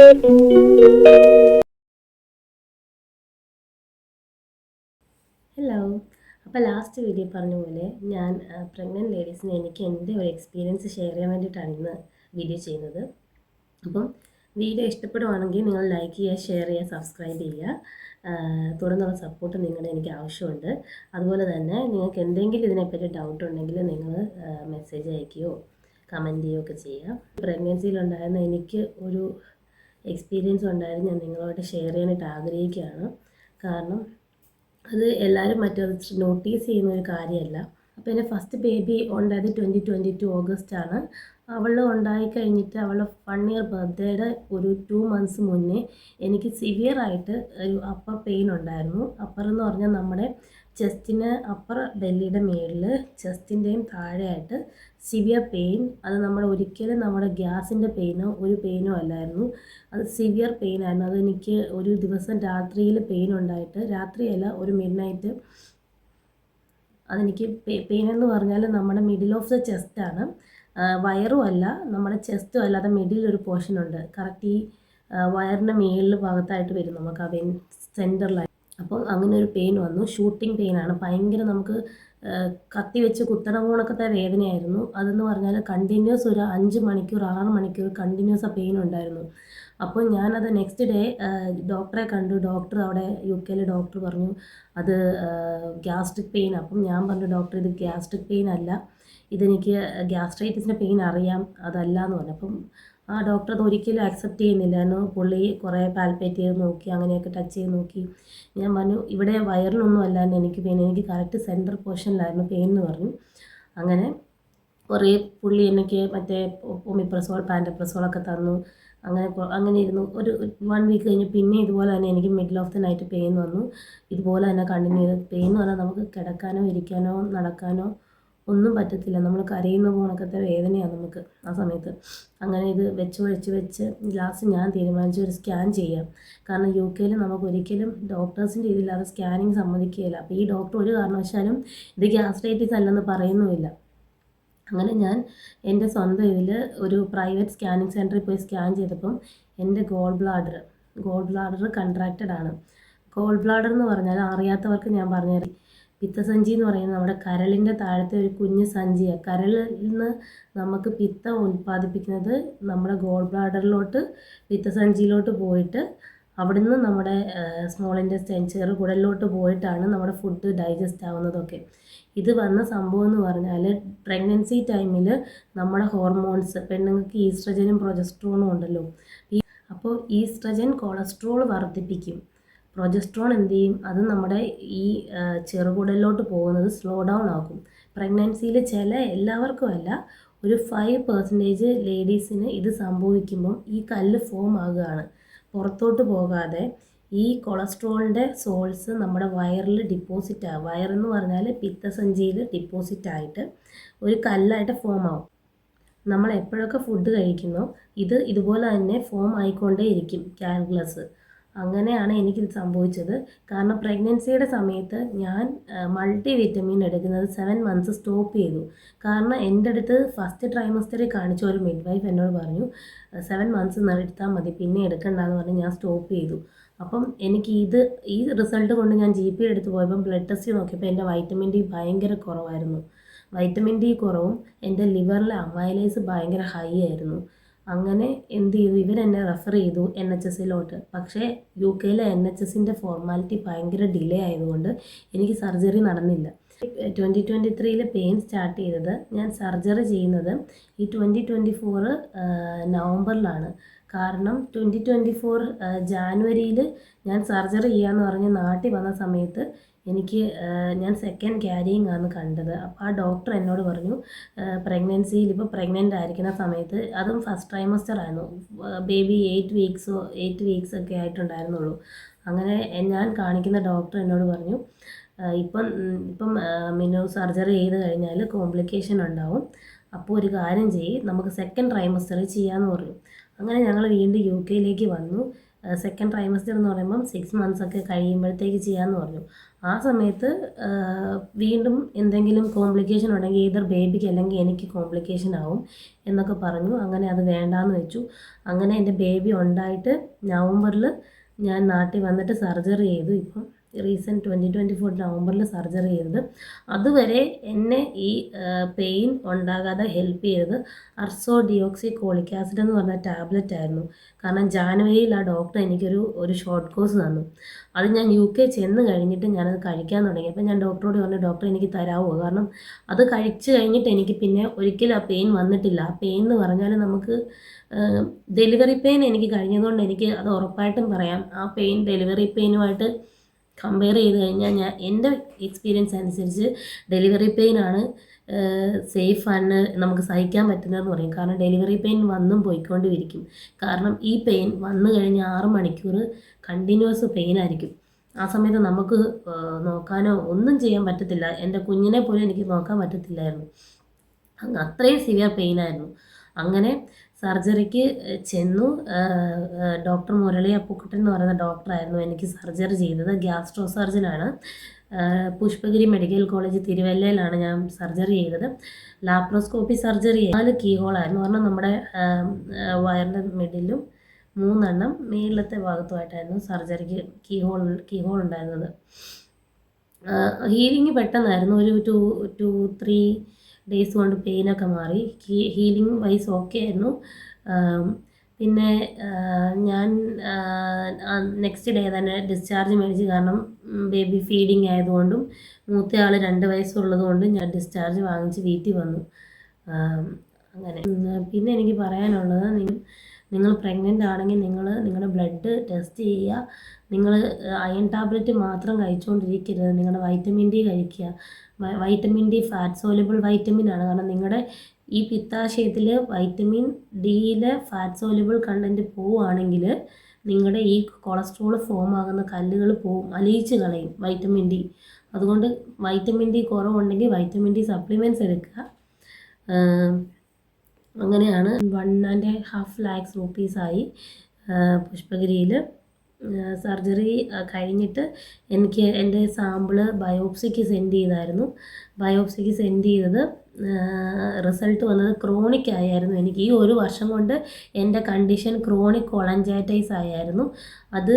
Hello. അപ്പോൾ last video പറഞ്ഞ പോലെ ഞാൻ പ്രഗ്നൻറ്റ് ലേഡീസിന് എനിക്ക് എൻ്റെ ഒരു എക്സ്പീരിയൻസ് ഷെയർ ചെയ്യാൻ വേണ്ടിയിട്ടാണ് ഇന്ന് വീഡിയോ ചെയ്യുന്നത്. അപ്പം വീഡിയോ ഇഷ്ടപ്പെടുവാണെങ്കിൽ നിങ്ങൾ ലൈക്ക് ചെയ്യുക, ഷെയർ ചെയ്യുക, സബ്സ്ക്രൈബ് ചെയ്യുക. തുടർന്നുള്ള സപ്പോർട്ട് നിങ്ങളുടെ എനിക്ക് ആവശ്യമുണ്ട്. അതുപോലെ തന്നെ നിങ്ങൾക്ക് എന്തെങ്കിലും ഇതിനെപ്പറ്റി ഡൗട്ട് ഉണ്ടെങ്കിൽ നിങ്ങൾ മെസ്സേജ് അയക്കുകയോ കമൻറ്റ് ചെയ്യുകയോ ഒക്കെ ചെയ്യുക. പ്രഗ്നൻസിയിലുണ്ടായിരുന്ന എനിക്ക് ഒരു എക്സ്പീരിയൻസ് ഉണ്ടായിരുന്നു, ഞാൻ നിങ്ങളോട് ഷെയർ ചെയ്യാനായിട്ട് ആഗ്രഹിക്കുകയാണ്. കാരണം അത് എല്ലാവരും മറ്റത് നോട്ടീസ് ചെയ്യുന്ന ഒരു കാര്യമല്ല. അപ്പോൾ എൻ്റെ ഫസ്റ്റ് ബേബി ഉണ്ടായത് 2022 ഓഗസ്റ്റാണ്. അവൾ ഉണ്ടായി കഴിഞ്ഞിട്ട് അവളുടെ 1 ഇയർ ബർത്ത്ഡേയുടെ ഒരു 2 മന്ത്സ് മുന്നേ എനിക്ക് സിവിയറായിട്ട് ഒരു അപ്പർ പെയിൻ ഉണ്ടായിരുന്നു. അപ്പർ എന്ന് പറഞ്ഞാൽ നമ്മുടെ ചെസ്റ്റിന് അപ്പർ ബെല്ലിയുടെ മുകളിൽ ചെസ്റ്റിൻ്റെയും താഴെയായിട്ട് സിവിയർ പെയിൻ. അത് ഒരിക്കലും നമ്മുടെ ഗ്യാസിൻ്റെ പെയിനോ ഒരു പെയിനോ അല്ലായിരുന്നു, അത് സിവിയർ പെയിൻ ആയിരുന്നു. അതെനിക്ക് ഒരു ദിവസം രാത്രിയിൽ പെയിൻ ഉണ്ടായിട്ട്, രാത്രിയല്ല ഒരു മിഡ് നൈറ്റ്, അതെനിക്ക് പെയിൻ എന്ന് പറഞ്ഞാൽ നമ്മുടെ മിഡിൽ ഓഫ് ദ ചെസ്റ്റാണ്, വയറും അല്ല നമ്മുടെ ചെസ്റ്റും അല്ലാതെ മിഡിൽ ഒരു പോർഷൻ ഉണ്ട്, കറക്റ്റ് ഈ വയറിൻ്റെ മേളിൽ ഭാഗത്തായിട്ട് വരും നമുക്ക് ആ വെയിൻ സെൻറ്ററിലായി. അപ്പം അങ്ങനെ ഒരു പെയിൻ വന്നു, ഷൂട്ടിംഗ് പെയിനാണ്, ഭയങ്കര നമുക്ക് കത്തി വെച്ച് കുത്തണ പോണക്കത്തെ വേദനയായിരുന്നു. അതെന്ന് പറഞ്ഞാൽ കണ്ടിന്യൂസ് ഒരു 5 മണിക്കൂർ 6 മണിക്കൂർ കണ്ടിന്യൂസ് ആ പെയിൻ ഉണ്ടായിരുന്നു. അപ്പോൾ ഞാനത് നെക്സ്റ്റ് ഡേ ഡോക്ടറെ കണ്ടു. ഡോക്ടർ അവിടെ UK ഡോക്ടർ പറഞ്ഞു അത് ഗ്യാസ്ട്രിക് പെയിൻ. അപ്പം ഞാൻ പറഞ്ഞു ഡോക്ടർ ഇത് ഗ്യാസ്ട്രിക് പെയിൻ അല്ല, ഇതെനിക്ക് ഗ്യാസ്ട്രൈറ്റിസിൻ്റെ പെയിൻ അറിയാം, അതല്ല എന്ന് പറഞ്ഞു. അപ്പം ആ ഡോക്ടർ അത് ഒരിക്കലും അക്സെപ്റ്റ് ചെയ്യുന്നില്ലായിരുന്നു. പുള്ളി കുറേ പാൽപ്പേറ്റ് ചെയ്ത് നോക്കി, അങ്ങനെയൊക്കെ ടച്ച് ചെയ്ത് നോക്കി. ഞാൻ പറഞ്ഞു ഇവിടെ വയറിനൊന്നും അല്ലായിരുന്നു എനിക്ക് പെയിൻ, എനിക്ക് കറക്റ്റ് സെൻറ്റർ പോർഷനിലായിരുന്നു പെയിൻ എന്ന് പറഞ്ഞു. അങ്ങനെ കുറേ പുള്ളി എനിക്ക് മറ്റേ ഒമിപ്രസോൾ പാൻറ്റപ്രസോളൊക്കെ തന്നു. അങ്ങനെ ഇരുന്നു. ഒരു 1 വീക്ക് കഴിഞ്ഞ് പിന്നെ ഇതുപോലെ തന്നെ എനിക്ക് middle of the night pain വന്നു. ഇതുപോലെ തന്നെ കണ്ടിന്യൂ ചെയ്ത് പെയിൻ എന്ന് പറഞ്ഞാൽ നമുക്ക് കിടക്കാനോ ഇരിക്കാനോ നടക്കാനോ ഒന്നും പറ്റത്തില്ല, നമ്മൾ കരയുന്ന പോണക്കത്തെ വേദനയാണ് നമുക്ക് ആ സമയത്ത്. അങ്ങനെ ഇത് വെച്ച് ലാസ്റ്റ് ഞാൻ തീരുമാനിച്ചു ഒരു സ്കാൻ ചെയ്യാം. കാരണം UK നമുക്ക് ഒരിക്കലും ഡോക്ടേഴ്സിൻ്റെ ഇതില്ലാതെ സ്കാനിങ് സമ്മതിക്കുകയില്ല. അപ്പോൾ ഈ ഡോക്ടർ ഒരു കാരണവശാലും ഇത് ഗ്യാസ്ട്രൈറ്റിസ് അല്ലെന്ന് പറയുന്നുമില്ല. അങ്ങനെ ഞാൻ എൻ്റെ സ്വന്തം ഇതിൽ ഒരു പ്രൈവറ്റ് സ്കാനിങ് സെൻറ്ററിൽ പോയി സ്കാൻ ചെയ്തപ്പം എൻ്റെ ഗോൾ ബ്ലാഡർ കൺട്രാക്റ്റഡ് ആണ്. ഗോൾ ബ്ലാഡർ എന്ന് പറഞ്ഞാൽ അറിയാത്തവർക്ക് ഞാൻ പറഞ്ഞുതരാം. പിത്തസഞ്ചി എന്ന് പറയുന്നത് നമ്മുടെ കരളിൻ്റെ താഴത്തെ ഒരു കുഞ്ഞു സഞ്ചിയാണ്. കരളിൽ നിന്ന് നമുക്ക് പിത്തം ഉൽപ്പാദിപ്പിക്കുന്നത് നമ്മുടെ ഗോൾ ബ്ലാഡറിലോട്ട് പിത്തസഞ്ചിയിലോട്ട് പോയിട്ട് അവിടുന്ന് നമ്മുടെ സ്മോൾ ഇൻറ്റെസ്റ്റൈൻ ചെറുകുടലിലോട്ട് പോയിട്ടാണ് നമ്മുടെ ഫുഡ് ഡൈജസ്റ്റ് ആവുന്നതൊക്കെ. ഇത് വന്ന സംഭവം എന്ന് പറഞ്ഞാൽ പ്രഗ്നൻസി ടൈമിൽ നമ്മുടെ ഹോർമോൺസ്, പെണ്ണുങ്ങൾക്ക് ഈസ്ട്രജനും പ്രൊജസ്ട്രോണും ഉണ്ടല്ലോ. അപ്പോൾ ഈസ്ട്രജൻ കൊളസ്ട്രോൾ വർദ്ധിപ്പിക്കും, പ്രൊജസ്ട്രോൺ എന്ത് ചെയ്യും, അത് നമ്മുടെ ഈ ചെറുകുടലിലോട്ട് പോകുന്നത് സ്ലോ ഡൗൺ ആക്കും. പ്രഗ്നൻസിയിൽ എല്ലാവർക്കും അല്ല, ഒരു 5% ലേഡീസിന് ഇത് സംഭവിക്കുമ്പം ഈ കല്ല് ഫോം ആകുകയാണ്. പുറത്തോട്ട് പോകാതെ ഈ കൊളസ്ട്രോളിൻ്റെ സോൾസ് നമ്മുടെ വയറിൽ ഡിപ്പോസിറ്റ് ആകും. വയറെന്ന് പറഞ്ഞാൽ പിത്തസഞ്ചിയിൽ ഡിപ്പോസിറ്റ് ആയിട്ട് ഒരു കല്ലായിട്ട് ഫോം ആവും. നമ്മൾ എപ്പോഴൊക്കെ ഫുഡ് കഴിക്കുന്നോ ഇതുപോലെ തന്നെ ഫോം ആയിക്കൊണ്ടേ ഇരിക്കും കാൽക്കുലസ്. അങ്ങനെയാണ് എനിക്കിത് സംഭവിച്ചത്. കാരണം പ്രഗ്നൻസിയുടെ സമയത്ത് ഞാൻ മൾട്ടി വിറ്റമിൻ എടുക്കുന്നത് 7 മന്ത്സ് സ്റ്റോപ്പ് ചെയ്തു. കാരണം എൻ്റെ അടുത്ത് ഫസ്റ്റ് ട്രൈമസ്റ്ററിൽ കാണിച്ച ഒരു മിഡ് വൈഫ് എന്നോട് പറഞ്ഞു 7 മന്ത്സ് എടുത്താൽ മതി, പിന്നെ എടുക്കണ്ടെന്ന് പറഞ്ഞ് ഞാൻ സ്റ്റോപ്പ് ചെയ്തു. അപ്പം എനിക്ക് ഈ റിസൾട്ട് കൊണ്ട് ഞാൻ GP എടുത്ത് പോയപ്പം ബ്ലഡ് ടെസ്റ്റ് നോക്കിയപ്പോൾ എൻ്റെ വൈറ്റമിൻ D ഭയങ്കര കുറവായിരുന്നു. വൈറ്റമിൻ D കുറവും എൻ്റെ ലിവറിലെ അമൈലേസ് ഭയങ്കര ഹൈ ആയിരുന്നു. അങ്ങനെ എന്ത് ചെയ്തു, ഇവരെന്നെ റെഫർ ചെയ്തു NHSലോട്ട്. പക്ഷേ UK NHSൻ്റെ ഫോർമാലിറ്റി ഭയങ്കര ഡിലേ ആയതുകൊണ്ട് എനിക്ക് സർജറി നടന്നില്ല. 2023 പെയിൻ സ്റ്റാർട്ട് ചെയ്തത്, ഞാൻ സർജറി ചെയ്യുന്നത് ഈ 2024 നവംബറിലാണ്. കാരണം 2024 ജാനുവരിയിൽ ഞാൻ സർജറി ചെയ്യാമെന്ന് പറഞ്ഞ് നാട്ടിൽ വന്ന സമയത്ത് ഞാൻ സെക്കൻഡ് ക്യാരിയിങ് ആണ് കണ്ടത്. അപ്പോൾ ആ ഡോക്ടർ എന്നോട് പറഞ്ഞു പ്രഗ്നൻസിയിൽ ഇപ്പോൾ പ്രഗ്നൻ്റ് ആയിരിക്കുന്ന സമയത്ത്, അതും ഫസ്റ്റ് ട്രൈമസ്റ്റർ ആയിരുന്നു, ബേബി 8 വീക്സ് ഒക്കെ ആയിട്ടുണ്ടായിരുന്നുള്ളൂ. അങ്ങനെ ഞാൻ കാണിക്കുന്ന ഡോക്ടർ എന്നോട് പറഞ്ഞു ഇപ്പം മിനു സർജറി ചെയ്ത് കഴിഞ്ഞാൽ കോംപ്ലിക്കേഷൻ ഉണ്ടാവും, അപ്പോൾ ഒരു കാര്യം നമുക്ക് സെക്കൻഡ് ട്രൈമസ്റ്ററിൽ ചെയ്യാമെന്ന് പറഞ്ഞു. അങ്ങനെ ഞങ്ങൾ വീണ്ടും UK വന്നു. സെക്കൻഡ് ട്രൈമസ്റ്റർ എന്ന് പറയുമ്പം 6 മന്ത്സ് ഒക്കെ കഴിയുമ്പോഴത്തേക്ക് ചെയ്യാമെന്ന് പറഞ്ഞു. ആ സമയത്ത് വീണ്ടും എന്തെങ്കിലും കോംപ്ലിക്കേഷൻ ഉണ്ടെങ്കിൽ ഈതർ ബേബിക്ക് അല്ലെങ്കിൽ എനിക്ക് കോംപ്ലിക്കേഷൻ ആവും എന്നൊക്കെ പറഞ്ഞു. അങ്ങനെ അത് വേണ്ടാന്ന് വെച്ചു. അങ്ങനെ എൻ്റെ ബേബി ഉണ്ടായിട്ട് നവംബറിൽ ഞാൻ നാട്ടിൽ വന്നിട്ട് സർജറി ചെയ്തു. ഇപ്പം റീസെൻറ്റ് 2024 നവംബറിൽ സർജറി ചെയ്തത്. അതുവരെ എന്നെ ഈ പെയിൻ ഉണ്ടാകാതെ ഹെൽപ്പ് ചെയ്തത് അർസോ ഡിയോക്സി കോളിക് ആസിഡ് എന്ന് പറഞ്ഞ ടാബ്ലറ്റ് ആയിരുന്നു. കാരണം ജാനുവരിയിൽ ആ ഡോക്ടർ എനിക്കൊരു ഷോർട്ട് കോഴ്സ് തന്നു. അത് ഞാൻ UK ചെന്ന് കഴിഞ്ഞിട്ട് ഞാനത് കഴിക്കാൻ തുടങ്ങി. അപ്പോൾ ഞാൻ ഡോക്ടറോട് പറഞ്ഞു, ഡോക്ടർ എനിക്ക് തരാമോ? കാരണം അത് കഴിച്ച് കഴിഞ്ഞിട്ട് എനിക്ക് പിന്നെ ഒരിക്കലും ആ പെയിൻ വന്നിട്ടില്ല. ആ പെയിൻ എന്ന് പറഞ്ഞാൽ നമുക്ക് ഡെലിവറി പെയിൻ എനിക്ക് കഴിഞ്ഞതുകൊണ്ട് എനിക്ക് അത് ഉറപ്പായിട്ടും പറയാം. ആ പെയിൻ ഡെലിവറി പെയിനുമായിട്ട് കമ്പയർ ചെയ്ത് കഴിഞ്ഞാൽ എൻ്റെ എക്സ്പീരിയൻസ് അനുസരിച്ച് ഡെലിവറി പെയിനാണ് സേഫാണ്, നമുക്ക് സഹിക്കാൻ പറ്റുന്നതെന്ന് പറയും. കാരണം ഡെലിവറി പെയിൻ വന്നും പോയിക്കൊണ്ടിരിക്കും. കാരണം ഈ പെയിൻ വന്നു കഴിഞ്ഞ് 6 മണിക്കൂർ കണ്ടിന്യൂസ് പെയിൻ ആയിരിക്കും. ആ സമയത്ത് നമുക്ക് നോക്കാനോ ഒന്നും ചെയ്യാൻ പറ്റത്തില്ല. എൻ്റെ കുഞ്ഞിനെ പോലും എനിക്ക് നോക്കാൻ പറ്റത്തില്ലായിരുന്നു. അത്രയും സിവിയർ പെയിനായിരുന്നു. അങ്ങനെ സർജറിക്ക് ചെന്നു. ഡോക്ടർ മുരളി അപ്പുക്കുട്ടൻ എന്ന് പറയുന്ന ഡോക്ടറായിരുന്നു എനിക്ക് സർജറി ചെയ്തത്. ഗ്യാസ്ട്രോ സർജനാണ്. പുഷ്പഗിരി മെഡിക്കൽ കോളേജ് തിരുവല്ലയിലാണ് ഞാൻ സർജറി ചെയ്തത്. Laparoscopy surgery 4 കീഹോളായിരുന്നു. കാരണം നമ്മുടെ വയറിൻ്റെ മിഡിലും 3 മേളിലത്തെ ഭാഗത്തുമായിട്ടായിരുന്നു സർജറിക്ക് കീഹോൾ ഉണ്ടായിരുന്നത്. ഹീലിംഗ് പെട്ടെന്നായിരുന്നു. ഒരു 2-3 ഡേയ്സ് കൊണ്ട് പെയിനൊക്കെ മാറി. ഹീലിംഗ് വൈസ് ഓക്കെ ആയിരുന്നു. പിന്നെ ഞാൻ നെക്സ്റ്റ് ഡേ തന്നെ ഡിസ്ചാർജ് മേടിച്ച്. കാരണം ബേബി ഫീഡിങ് ആയതുകൊണ്ടും മൂത്തയാൾ 2 വയസ്സുള്ളതുകൊണ്ടും ഞാൻ ഡിസ്ചാർജ് വാങ്ങിച്ച് വീട്ടിൽ വന്നു. അങ്ങനെ പിന്നെ എനിക്ക് പറയാനുള്ളത്, നിങ്ങൾ പ്രഗ്നൻ്റ് ആണെങ്കിൽ നിങ്ങളുടെ ബ്ലഡ് ടെസ്റ്റ് ചെയ്യുക. നിങ്ങൾ അയൺ ടാബ്ലറ്റ് മാത്രം കഴിച്ചുകൊണ്ടിരിക്കരുത്. നിങ്ങളുടെ വൈറ്റമിൻ ഡി കഴിക്കുക. Vitamin D fat soluble vitamin ആണ്. കാരണം നിങ്ങളുടെ ഈ പിത്താശയത്തിൽ വൈറ്റമിൻ ഡിയിലെ ഫാറ്റ് സോലുബിൾ കണ്ടൻറ്റ് പോവുകയാണെങ്കിൽ നിങ്ങളുടെ ഈ കൊളസ്ട്രോൾ ഫോം ആകുന്ന കല്ലുകൾ പോവും, അലിയിച്ച് കളയും വൈറ്റമിൻ ഡി. അതുകൊണ്ട് വൈറ്റമിൻ ഡി കുറവുണ്ടെങ്കിൽ വൈറ്റമിൻ ഡി സപ്ലിമെൻറ്റ്സ് എടുക്കുക. അങ്ങനെയാണ് 1.5 lakhs rupees-ആയി പുഷ്പഗിരിയിൽ. സർജറി കഴിഞ്ഞിട്ട് എനിക്ക് എൻ്റെ സാമ്പിള് ബയോപ്സിക്ക് സെൻഡ് ചെയ്തായിരുന്നു. ബയോപ്സിക്ക് സെൻഡ് ചെയ്തത് റിസൾട്ട് വന്നത് ക്രോണിക് ആയായിരുന്നു. എനിക്ക് ഈ 1 വർഷം കൊണ്ട് എൻ്റെ കണ്ടീഷൻ ക്രോണിക് കൊളഞ്ചൈറ്റിസ് ആയായിരുന്നു. അത്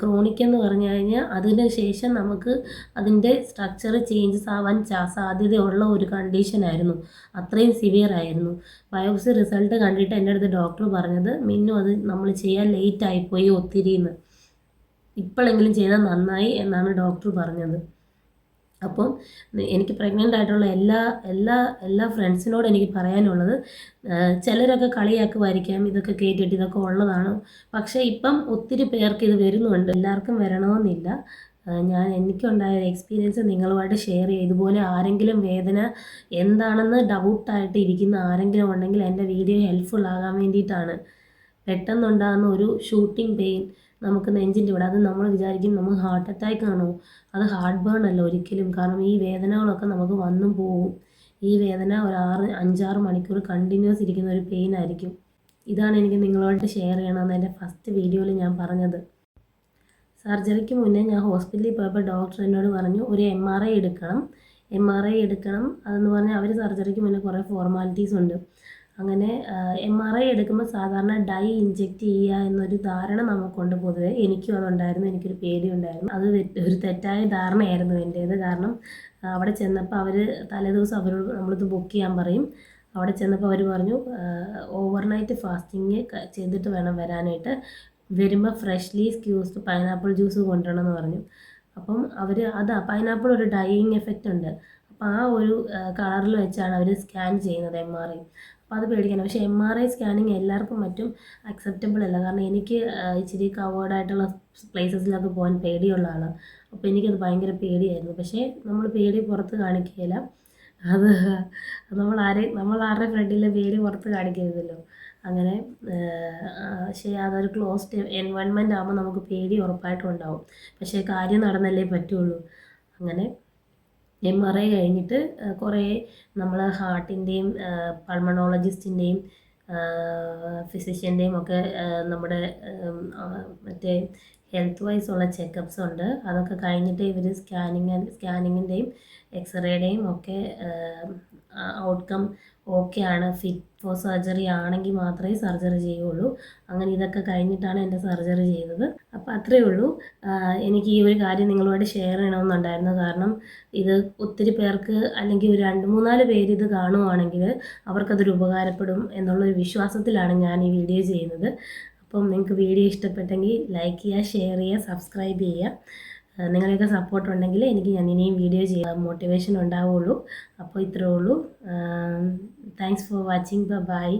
ക്രോണിക് എന്ന് പറഞ്ഞു കഴിഞ്ഞാൽ അതിന് ശേഷം നമുക്ക് അതിൻ്റെ സ്ട്രക്ചർ ചേഞ്ചസ് ആവാൻ സാധ്യതയുള്ള ഒരു കണ്ടീഷനായിരുന്നു. അത്രയും സിവിയർ ആയിരുന്നു. ബയോപ്സി റിസൾട്ട് കണ്ടിട്ട് എൻ്റെ അടുത്ത് ഡോക്ടർ പറഞ്ഞത്, മിന്നു അത് നമ്മൾ ചെയ്യാൻ ലേറ്റ് ആയിപ്പോയി ഒത്തിരിയെന്ന്, ഇപ്പോഴെങ്കിലും ചെയ്താൽ നന്നായി എന്നാണ് ഡോക്ടർ പറഞ്ഞത്. അപ്പം എനിക്ക് പ്രഗ്നൻ്റ് ആയിട്ടുള്ള എല്ലാ ഫ്രണ്ട്സിനോട് എനിക്ക് പറയാനുള്ളത്, ചിലരൊക്കെ കളിയാക്കുമായിരിക്കാം ഇതൊക്കെ കേട്ടിട്ട് ഇതൊക്കെ ഉള്ളതാണ്. പക്ഷേ ഇപ്പം ഒത്തിരി പേർക്ക് ഇത് വരുന്നുണ്ട്. എല്ലാവർക്കും വരണമെന്നില്ല. എനിക്കുണ്ടായ എക്സ്പീരിയൻസ് നിങ്ങളുമായിട്ട് ഷെയർ ചെയ്യുക. ഇതുപോലെ ആരെങ്കിലും വേദന എന്താണെന്ന് ഡൗട്ടായിട്ട് ഇരിക്കുന്ന ആരെങ്കിലും ഉണ്ടെങ്കിൽ എൻ്റെ വീഡിയോ ഹെൽപ്ഫുൾ ആകാൻ വേണ്ടിയിട്ടാണ്. പെട്ടെന്നുണ്ടാകുന്ന ഒരു ഷൂട്ടിംഗ് പെയിൻ നമുക്ക് നെഞ്ചിൻ്റെ ഇവിടെ, അത് നമ്മൾ വിചാരിക്കും നമുക്ക് ഹാർട്ട് അറ്റാക്ക് ആണോ? അത് ഹാർട്ട് ബേൺ അല്ല ഒരിക്കലും. കാരണം ഈ വേദനകളൊക്കെ നമുക്ക് വന്നും പോവും. ഈ വേദന ഒരു 5-6 മണിക്കൂർ കണ്ടിന്യൂസ് ഇരിക്കുന്ന ഒരു പെയിൻ ആയിരിക്കും. ഇതാണ് എനിക്ക് നിങ്ങളോട് ഷെയർ ചെയ്യണമെന്ന് എൻ്റെ ഫസ്റ്റ് വീഡിയോയിൽ ഞാൻ പറഞ്ഞത്. സർജറിക്ക് മുന്നേ ഞാൻ ഹോസ്പിറ്റലിൽ പോയപ്പോൾ ഡോക്ടർ എന്നോട് പറഞ്ഞു ഒരു MRI എടുക്കണം. അതെന്ന് പറഞ്ഞാൽ അവർ സർജറിക്ക് മുന്നേ കുറേ ഫോർമാലിറ്റീസ് ഉണ്ട്. അങ്ങനെ MRI എടുക്കുമ്പോൾ സാധാരണ ഡൈ ഇഞ്ചെക്റ്റ് ചെയ്യുക എന്നൊരു ധാരണ നമുക്കുണ്ട് പൊതുവേ. എനിക്കും അതുണ്ടായിരുന്നു. എനിക്കൊരു പേടിയുണ്ടായിരുന്നു. അത് ഒരു തെറ്റായ ധാരണയായിരുന്നു എൻ്റേത്. കാരണം അവിടെ ചെന്നപ്പോൾ അവർ തലേദിവസം അവരോട് നമ്മളിത് ബുക്ക് ചെയ്യാൻ പറയും. അവിടെ ചെന്നപ്പോൾ അവർ പറഞ്ഞു ഓവർനൈറ്റ് ഫാസ്റ്റിംഗ് ചെയ്തിട്ട് വേണം വരാനായിട്ട്. വരുമ്പോൾ ഫ്രഷ്ലി സ്ക്യൂസ്ഡ് പൈനാപ്പിൾ ജ്യൂസ് കൊണ്ടുവരണമെന്ന് പറഞ്ഞു. അപ്പം പൈനാപ്പിൾ ഒരു ഡൈയിങ് എഫക്റ്റ് ഉണ്ട്. അപ്പോൾ ആ ഒരു കളറിൽ വെച്ചാണ് അവർ സ്കാൻ ചെയ്യുന്നത് MRI. അപ്പോൾ അത് പേടിക്കണം. പക്ഷേ MRI സ്കാനിങ് എല്ലാവർക്കും പറ്റും, അക്സെപ്റ്റബിൾ അല്ല. കാരണം എനിക്ക് ഇച്ചിരി കവേർഡായിട്ടുള്ള പ്ലേസസിലൊക്കെ പോകാൻ പേടിയുള്ള ആളാണ്. അപ്പോൾ എനിക്കത് ഭയങ്കര പേടിയായിരുന്നു. പക്ഷേ നമ്മൾ പേടി പുറത്ത് കാണിക്കുകയില്ല. അത് നമ്മൾ ആരുടെ ഫ്രണ്ടിൽ പേടി പുറത്ത് കാണിക്കരുതല്ലോ. അങ്ങനെ പക്ഷേ അതൊരു ക്ലോസ്ഡ് എൻവയൺമെൻ്റ് ആകുമ്പോൾ നമുക്ക് പേടി ഉറപ്പായിട്ടും ഉണ്ടാവും. പക്ഷേ കാര്യം നടന്നല്ലേ പറ്റുള്ളൂ. അങ്ങനെ MRI കഴിഞ്ഞിട്ട് കുറേ നമ്മൾ ഹാർട്ടിൻ്റെയും പൾമണോളജിസ്റ്റിൻ്റെയും ഫിസിഷ്യൻ്റെയും ഒക്കെ നമ്മുടെ മറ്റേ ഹെൽത്ത് വൈസ് ഉള്ള ചെക്കപ്സ് ഉണ്ട്. അതൊക്കെ കഴിഞ്ഞിട്ട് ഇവർ സ്കാനിങ്ങിൻ്റെയും എക്സ്റേയുടെയും ഒക്കെ ഔട്ട്കം ഓക്കെ ആണ്, ഫിറ്റ് ഫോർ സർജറി ആണെങ്കിൽ മാത്രമേ സർജറി ചെയ്യുള്ളൂ. അങ്ങനെ ഇതൊക്കെ കഴിഞ്ഞിട്ടാണ് എൻ്റെ സർജറി ചെയ്തത്. അപ്പോൾ അത്രയേ ഉള്ളൂ. എനിക്ക് ഈ ഒരു കാര്യം നിങ്ങളോട് ഷെയർ ചെയ്യണമെന്നുണ്ടായിരുന്നു. കാരണം ഇത് ഒത്തിരി പേർക്ക്, അല്ലെങ്കിൽ ഒരു 2-3-4 പേര് ഇത് കാണുവാണെങ്കിൽ അവർക്കതൊരു ഉപകാരപ്പെടും എന്നുള്ളൊരു വിശ്വാസത്തിലാണ് ഞാൻ ഈ വീഡിയോ ചെയ്യുന്നത്. അപ്പം നിങ്ങൾക്ക് വീഡിയോ ഇഷ്ടപ്പെട്ടെങ്കിൽ ലൈക്ക് ചെയ്യുക, ഷെയർ ചെയ്യുക, സബ്സ്ക്രൈബ് ചെയ്യുക. നിങ്ങളുടെയൊക്കെ സപ്പോർട്ട് ഉണ്ടെങ്കിൽ ഞാൻ ഇനിയും വീഡിയോ ചെയ്യാൻ മോട്ടിവേഷൻ ഉണ്ടാവുള്ളൂ. അപ്പോൾ ഇത്രയേ ഉള്ളൂ. Thanks for watching. ബൈ.